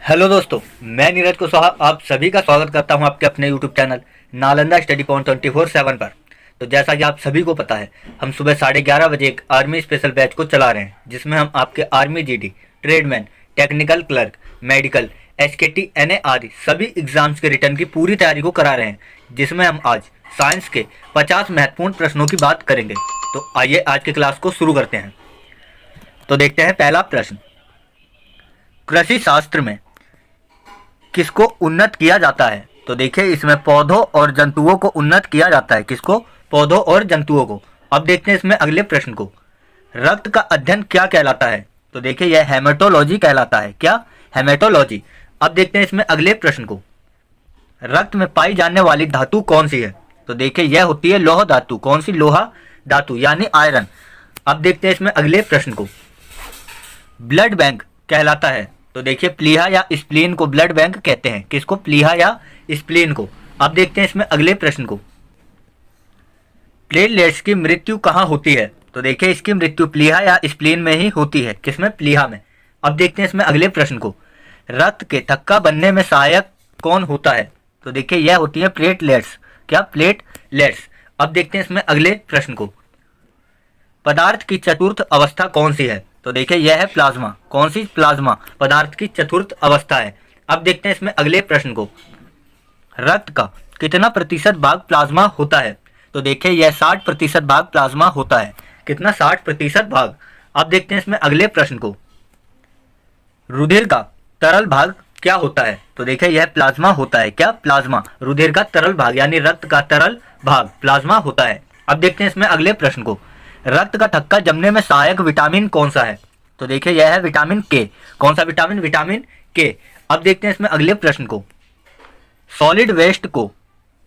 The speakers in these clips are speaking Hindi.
हेलो दोस्तों, मैं नीरज कुशवाहा आप सभी का स्वागत करता हूं आपके अपने YouTube channel Nalanda study point 24/7 पर। तो जैसा कि आप सभी को पता है, हम सुबह 11:30 बजे एक आर्मी स्पेशल बैच को चला रहे हैं, जिसमें हम आपके army GD, tradesman, technical clerk, medical, SKT, NA आदि सभी एग्जाम्स के रिटर्न की पूरी तैयारी को करा रहे हैं, जिसमें हम आज साइंस के 50 महत्वपूर्ण प्रश्नों की बात करेंगे। तो आइए आज की क्लास को शुरू करते हैं। तो देखते हैं पहला प्रश्न, कृषि शास्त्र में किसको उन्नत किया जाता है? तो देखिए, इसमें पौधों और जंतुओं को उन्नत किया जाता है। किसको? पौधों और जंतुओं को। अब देखते हैं इसमें अगले प्रश्न को, रक्त का अध्ययन क्या कहलाता है? तो देखिए, यह हेमेटोलॉजी कहलाता है। क्या? हेमेटोलॉजी। अब देखते हैं इसमें अगले प्रश्न को, रक्त में पाई जाने वाली धातु कौन सी है? तो देखिए, यह होती है लौह धातु। कौन सी? लोहा धातु यानी आयरन। अब देखते हैं इसमें अगले प्रश्न को, ब्लड बैंक कहलाता है। तो देखिए, प्लीहा या स्प्लीन को ब्लड बैंक कहते हैं। किसको? प्लीहा या स्प्लीन को। अब देखते हैं इसमें अगले प्रश्न को, प्लेटलेट्स की मृत्यु कहाँ होती है? तो देखिए, इसकी मृत्यु प्लीहा या स्प्लीन में ही होती है। किसमें? प्लीहा में। अब देखते हैं इसमें अगले प्रश्न को, रक्त के थक्का बनने में सहायक कौन होता है? तो देखिए, यह होती है प्लेटलेट्स। क्या? प्लेटलेट्स। अब देखते हैं इसमें अगले प्रश्न को, पदार्थ की चतुर्थ अवस्था कौन सी है? तो देखिए, यह है प्लाज्मा। कौन सी? प्लाज्मा पदार्थ की चतुर्थ अवस्था है। अब देखते हैं इसमें अगले प्रश्न को, रक्त का कितना प्रतिशत भाग प्लाज्मा होता है? तो देखिए, यह 60% भाग प्लाज्मा होता है। कितना? 60% भाग। अब देखते हैं इसमें अगले प्रश्न को, रुधिर का तरल भाग क्या होता है? तो देखिए, यह प्लाज्मा होता है। क्या? प्लाज्मा। रुधिर का तरल भाग यानी रक्त का तरल भाग प्लाज्मा होता है। अब देखते हैं इसमें अगले प्रश्न को, रक्त का थक्का जमने में सहायक विटामिन कौन सा है? तो देखिए, यह है विटामिन के। कौन सा विटामिन? विटामिन के। अब देखते हैं इसमें अगले प्रश्न को, सॉलिड वेस्ट को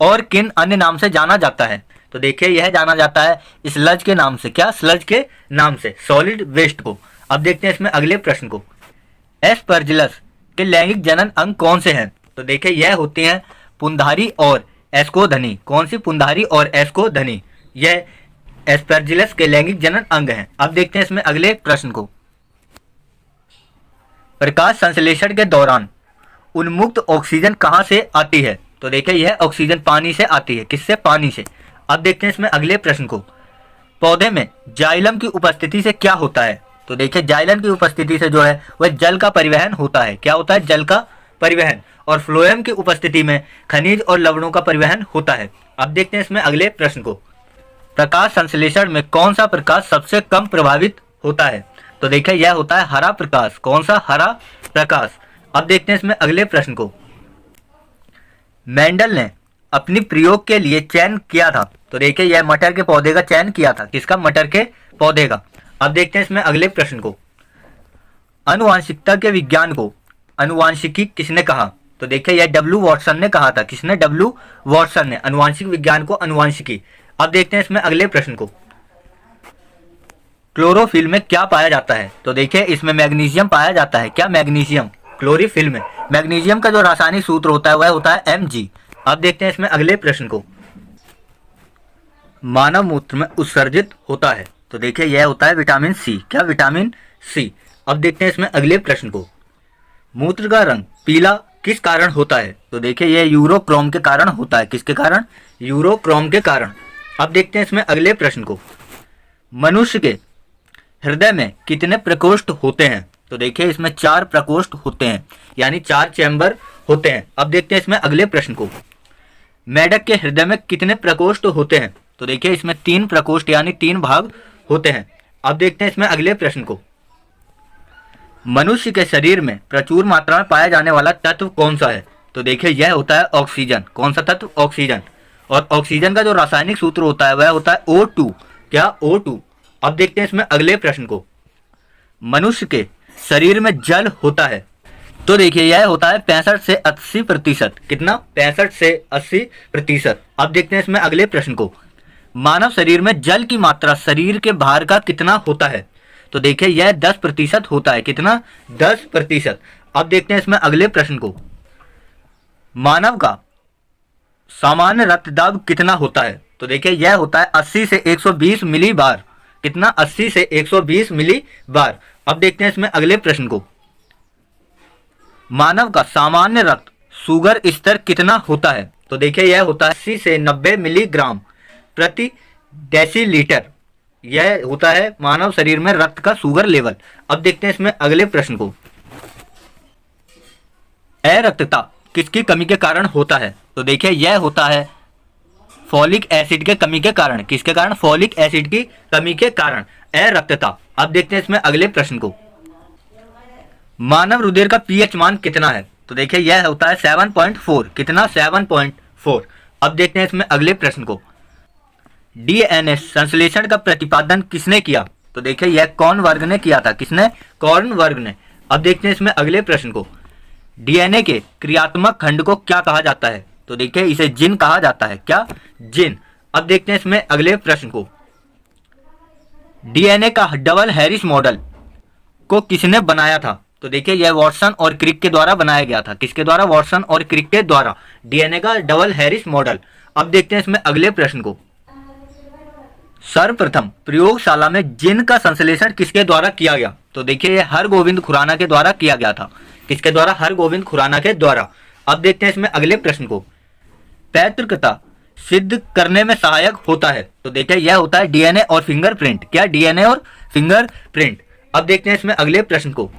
और किन अन्य नाम से जाना जाता है? तो देखिए, यह जाना जाता है स्लज के नाम से। क्या? स्लज के नाम से सॉलिड वेस्ट को। अब देखते हैं इसमें अगले प्रश्न को, एस्परजिलस के लैंगिक जनन अंग कौन से हैं? तो देखिए, यह होती हैं पुंधारी और एस्कोधनी। कौन सी? पुंधारी और एस्कोधनी। यह एस्परजिलस के लैंगिक जनन अंग हैं। अब देखते हैं इसमें अगले प्रश्न को, प्रकाश संश्लेषण के दौरान उन्मुक्त ऑक्सीजन कहां से आती है? तो देखिए, यह ऑक्सीजन पानी से आती है। किससे? पानी से। अब देखते हैं इसमें अगले प्रश्न को, पौधे में जाइलम की उपस्थिति से क्या होता है? तो देखिए, जाइलम की उपस्थिति से जो है वह जल का परिवहन होता है। क्या होता है? जल का परिवहन। और फ्लोएम की उपस्थिति में खनिज और लवणों का परिवहन होता है। अब देखते हैं इसमें अगले प्रश्न को, प्रकाश संश्लेषण में कौन सा प्रकाश सबसे कम प्रभावित होता है? तो देखिए, यह होता है हरा प्रकाश। कौन सा? हरा प्रकाश। अब देखते हैं इसमें अगले प्रश्न को, मेंडल ने अपनी प्रयोग के लिए चयन किया था। तो देखिए, यह मटर के पौधे का चयन किया था। किसका? मटर के पौधे का। अब देखते हैं इसमें अगले प्रश्न को, आनुवांशिकता के विज्ञान को आनुवांशिकी किसने कहा? तो देखिए, यह डब्ल्यू वॉटसन ने कहा था। किसने? डब्ल्यू वॉटसन ने आनुवांशिक विज्ञान को आनुवांशिकी। अब देखते हैं इसमें अगले प्रश्न को, क्लोरोफिल में क्या पाया जाता है? तो देखिए, इसमें मैग्नीशियम पाया जाता है। क्या? मैग्नीशियम। क्लोरोफिल में मैग्नीशियम का जो रासायनिक सूत्र होता है वह होता है Mg। अब देखते हैं इसमें अगले प्रश्न को, मानव मूत्र में उत्सर्जित होता है। तो देखिए, यह होता है विटामिन सी। क्या? Vitamin C. अब देखते हैं इसमें अगले प्रश्न को, मूत्र का रंग पीला किस कारण होता है? तो देखिए, यह यूरोक्रोम के कारण होता है। किसके कारण? यूरोक्रोम के कारण। अब देखते हैं इसमें अगले प्रश्न को, मनुष्य के हृदय में कितने प्रकोष्ठ होते हैं? तो देखिए, इसमें 4 प्रकोष्ठ होते हैं यानी 4 चैम्बर होते हैं। अब देखते हैं इसमें अगले प्रश्न को, मेढक के हृदय में कितने प्रकोष्ठ होते हैं? तो देखिए, इसमें 3 प्रकोष्ठ यानी 3 भाग होते हैं। अब देखते हैं इसमें अगले प्रश्न को, मनुष्य के शरीर में प्रचुर मात्रा में पाया जाने वाला तत्व कौन सा है? तो देखिए, यह होता है ऑक्सीजन। कौन सा तत्व? ऑक्सीजन। और ऑक्सीजन का जो रासायनिक सूत्र होता है वह होता है O2। क्या? O2। अब देखते हैं इसमें अगले प्रश्न को, मनुष्य के शरीर में जल होता है। तो देखिए, यह होता है 65 से 80%। कितना? 65 से 80%। अब देखते हैं इसमें अगले प्रश्न को, मानव शरीर में जल की मात्रा शरीर के भार का कितना होता है? तो देखिए, यह 10% होता है। कितना? 10%। अब देखते हैं इसमें अगले प्रश्न को, मानव का सामान्य रक्तदाब कितना होता है? तो देखिए, यह होता है 80 से 120 मिली बार। कितना? 80 से 120 मिली बार। अब देखते हैं इसमें अगले प्रश्न को, मानव का सामान्य रक्त शुगर स्तर कितना होता है? तो देखिए यह होता है 80 से 90 मिलीग्राम प्रति डेसीलीटर। यह होता है मानव शरीर में रक्त का शुगर लेवल। अब देखते हैं इसमें अगले प्रश्न को। अरक्तता किसकी कमी के कारण होता है? तो देखिए यह होता है फॉलिक एसिड के कमी के कारण। किसके कारण? फॉलिक एसिड की कमी के कारण अरक्तता। अब देखते हैं इसमें अगले प्रश्न को। मानव रुधिर का पीएच मान कितना है? तो देखिए यह होता है 7.4। कितना? 7.4। अब देखते हैं इसमें अगले प्रश्न को। डीएनए संश्लेषण का प्रतिपादन किसने किया? तो देखिए यह कौन वर्ग ने किया था? किसने? कॉर्न वर्ग ने। अब देखते हैं इसमें अगले प्रश्न को। डीएनए के क्रियात्मक खंड को क्या कहा जाता है? तो देखिए इसे जीन कहा जाता है। क्या? जीन। अब देखते हैं इसमें अगले प्रश्न को। डीएनए का डबल हैरिस मॉडल को किसने बनाया था? तो देखिए यह वॉटसन और क्रिक के द्वारा बनाया गया था। किसके द्वारा? वॉटसन और क्रिक के द्वारा डीएनए का डबल हैरिस मॉडल। अब देखते हैं इसमें अगले प्रश्न को। सर्वप्रथम प्रयोगशाला में जिन का संश्लेषण किसके द्वारा किया गया? तो देखिए यह हरगोविंद खुराना के द्वारा किया गया था। किसके द्वारा? हरगोविंद खुराना के द्वारा। अब देखते हैं इसमें अगले प्रश्न को। पैतृकता सिद्ध करने में सहायक होता है? तो देखिए यह होता है डीएनए और फिंगरप्रिंट। क्या? डीएनए और फिंगरप्रिंट। अब देखते हैं इसमें अगले प्रश्न को।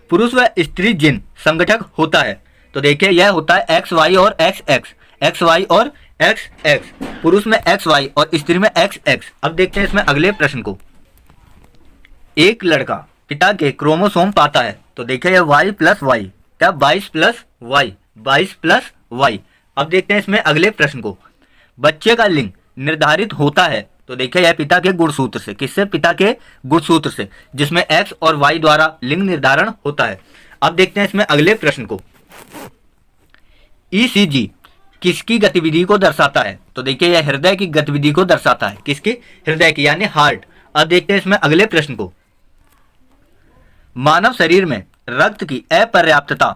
पुरुष व स्त्री जिन संगठक होता है? तो देखिए यह होता है XY और XX। XY और XX। पुरुष में XY और स्त्री में XX। अब देखते हैं इसमें अगले प्रश्न को। एक लड़का पिता के क्रोमोसोम पाता है। तो देखिए यह Y+Y। क्या? 22+Y। 22+Y। अब देखते हैं इसमें अगले प्रश्न को। बच्चे का लिंग निर्धारित होता है? तो देखिए यह पिता के गुणसूत्र से। किससे? पिता के गुणसूत्र से, जिसमें X और Y द्वारा लिंग निर्धारण होता है। अब देखते हैं इसमें अगले प्रश्न को। ECG किसकी गतिविधि को दर्शाता है? तो देखिए यह हृदय की गतिविधि को दर्शाता है। किसकी? हृदय की, यानी हार्ट। अब देखते हैं इसमें अगले प्रश्न को। मानव शरीर में रक्त की अपर्याप्तता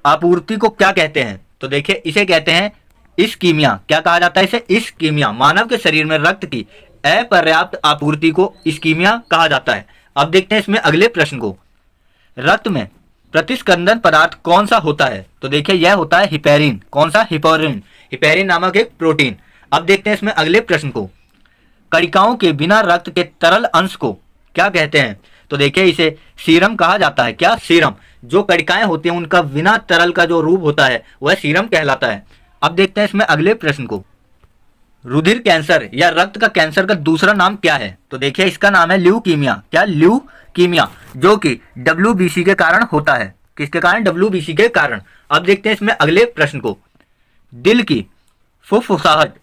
आपूर्ति को क्या कहते हैं? तो देखिए इसे कहते हैं इस्कीमिया। क्या कहा जाता है इसे? इस्कीमिया। मानव के शरीर में रक्त की अपर्याप्त आपूर्ति को इस्कीमिया कहा जाता है। अब देखते हैं इसमें अगले प्रश्न को। रक्त में प्रतिस्कंदन पदार्थ कौन सा होता है? तो देखिए यह होता है हिपेरिन। कौन सा? हिपेरिन। हिपेरिन नामक एक प्रोटीन। अब देखते हैं इसमें अगले प्रश्न को। कणिकाओं के बिना रक्त के तरल अंश को क्या कहते हैं? तो देखिए इसे सीरम कहा जाता है। क्या? सीरम। जो कणिकाएं होती हैं उनका बिना तरल का जो रूप होता है वह सीरम कहलाता है। अब देखते हैं इसमें अगले प्रश्न को। रुधिर कैंसर या रक्त का कैंसर का दूसरा नाम क्या है? तो देखिए इसका नाम है ल्यूकीमिया। क्या? ल्यूकीमिया, जो कि WBC के कारण होता है। किसके कारण? WBC के कारण। अब देखते हैं इसमें अगले प्रश्न को। दिल की फुफ्फुसाहट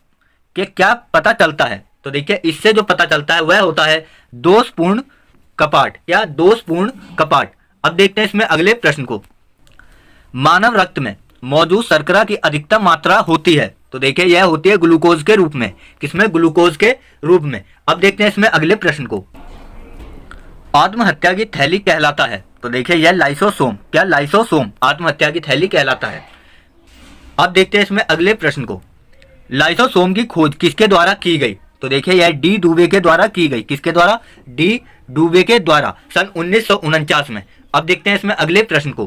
के क्या पता चलता है? तो देखिए इससे जो पता चलता है वह होता है दोषपूर्ण कपाट। या? दोषपूर्ण कपाट। अब देखते हैं इसमें अगले प्रश्न को। मानव रक्त में मौजूद शर्करा की अधिकतम मात्रा होती है? तो देखिए यह होती है ग्लूकोज के रूप में। किसमें? ग्लूकोज के रूप में। अब देखते हैं इसमें अगले प्रश्न को। आत्महत्या की थैली कहलाता है? तो देखिए यह लाइसोसोम। क्या? लाइसोसोम आत्महत्या की थैली कहलाता है। अब देखते हैं इसमें अगले प्रश्न को। लाइसोसोम की खोज किसके द्वारा की गई? तो देखिए यह डी डुबे के द्वारा की गई। किसके द्वारा? डी डुबे के द्वारा सन 1949 में। अब देखते हैं इसमें अगले प्रश्न को।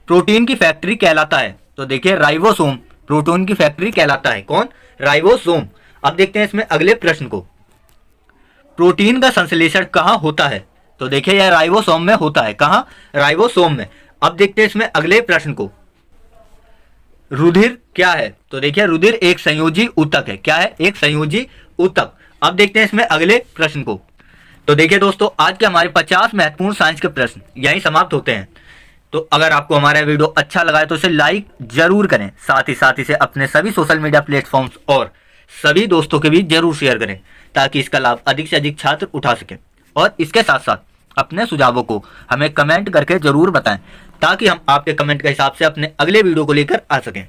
प्रोटीन की फैक्ट्री कहलाता है? तो देखिए राइबोसोम प्रोटीन की फैक्ट्री कहलाता है। कौन? राइबोसोम। अब देखते हैं इसमें अगले प्रश्न को। प्रोटीन का संश्लेषण कहाँ होता है? तो देखिए यह राइबोसोम में होता है। कहाँ? राइबोसोम में। अब देखते हैं इसमें अगले प्रश्न को। रुधिर क्या है? तो देखिए रुधिर एक संयोजी ऊतक है। क्या है? एक संयोजी ऊतक। अब देखते हैं इसमें अगले प्रश्न को। तो देखिए दोस्तों आज के हमारे 50 महत्वपूर्ण साइंस के प्रश्न यहीं समाप्त होते हैं। तो अगर आपको हमारा वीडियो अच्छा लगा है तो इसे लाइक जरूर करें। साथ ही इसे अपने सभी सोशल मीडिया प्लेटफॉर्म्स और सभी दोस्तों के बीच जरूर शेयर करें ताकि इसका लाभ अधिक से अधिक छात्र उठा सकें। और इसके साथ साथ अपने सुझावों को हमें कमेंट करके जरूर बताएं ताकि हम आपके कमेंट के हिसाब से अपने अगले वीडियो को लेकर आ सकें।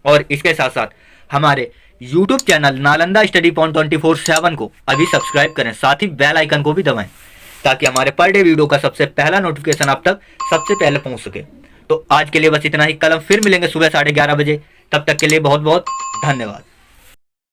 और इसके साथ साथ हमारे YouTube channel Nalanda study point 24/7 को अभी सब्सक्राइब करें। साथ ही बेल आइकन को भी दबाएं ताकि हमारे पर डे वीडियो का सबसे पहला नोटिफिकेशन आप तक सबसे पहले पहुंच सके। तो आज के लिए बस इतना ही। कल हम फिर मिलेंगे सुबह 11:30 बजे। तब तक के लिए बहुत बहुत धन्यवाद।